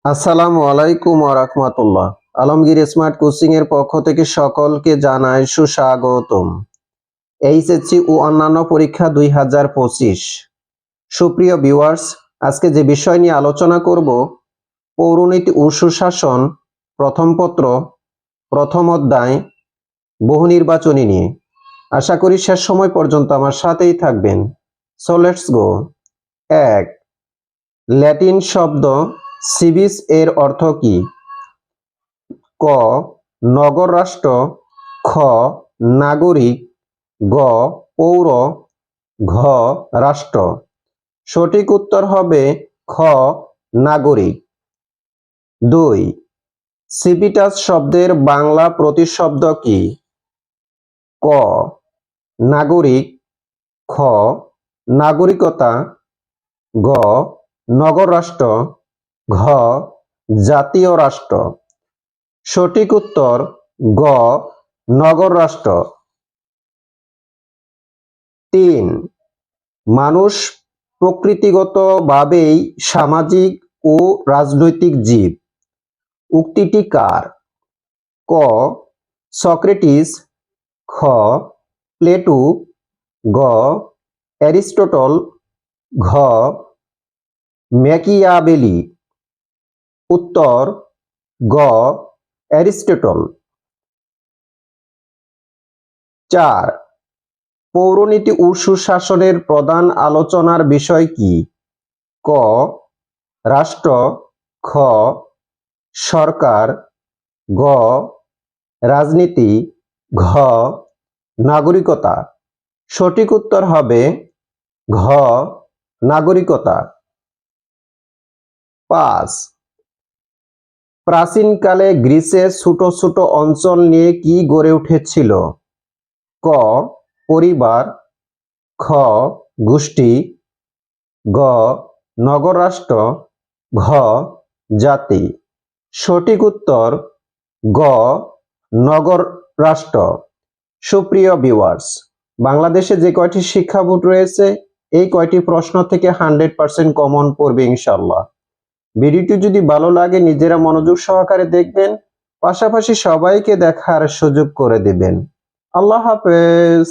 আসসালামু আলাইকুম ওয়া রাহমাতুল্লাহ। আলমগীর স্মার্ট কোচিং এর পক্ষ থেকে সকলকে জানাই সুস্বাগতম। এইচএসসি ও অন্যান্য পরীক্ষা 2025। সুপ্রিয় ভিউয়ার্স, আজকে যে বিষয় নিয়ে আলোচনা করব, পৌরনীতি ও সুশাসন প্রথম পত্র প্রথম অধ্যায় বহু নির্বাচনী নিয়ে। আশা করি শেষ সময় পর্যন্ত আমার সাথেই থাকবেন। So let's go. 1. ল্যাটিন শব্দ সিভিস এর অর্থ কি? ক. নগর রাষ্ট্র, খ. নাগরিক, গ. পৌর, ঘ. রাষ্ট্র। সঠিক উত্তর হবে খ. নাগরিক। 2. সিভিটাস শব্দের বাংলা প্রতিশব্দ কি? ক. নাগরিক, খ. নাগরিকতা, গ. নগর রাষ্ট্র, ঘ. জাতীয় রাষ্ট্র। সঠিক উত্তর গ. নগর রাষ্ট্র। 3. মানুষ প্রকৃতিগতভাবেই সামাজিক ও রাজনৈতিক জীব। উক্তিটি কার? ক. সক্রেটিস, খ. প্লেটো, গ. অ্যারিস্টটল, ঘ. ম্যাকিয়াভেলি। উত্তর গ. অ্যারিস্টটল। 4. পৌরনীতি ও সুশাসনের প্রধান আলোচনার বিষয় কি? ক. রাষ্ট্র, খ. সরকার, গ. রাজনীতি, ঘ. নাগরিকতা। সঠিক উত্তর হবে ঘ. নাগরিকতা। 5. প্রাচীনকালে গ্রিসে ছোট ছোট অঞ্চল নিয়ে কি গড়ে উঠেছিল? ক. পরিবার, খ. গোষ্ঠী, গ. নগর রাষ্ট্র, ঘ. জাতি। সঠিক উত্তর গ. নগর রাষ্ট্র। সুপ্রিয় ভিউয়ার্স, বাংলাদেশে যে কয়টি শিক্ষা বোর্ড রয়েছে, এই কয়টি প্রশ্ন থেকে 100% কমন পড়বে ইনশাল্লাহ। ভিডিওটি যদি ভালো লাগে নিজেরা মনোযোগ সহকারে দেখবেন, পাশাপাশি সবাইকে দেখার সুযোগ করে দিবেন। আল্লাহ হাফেজ।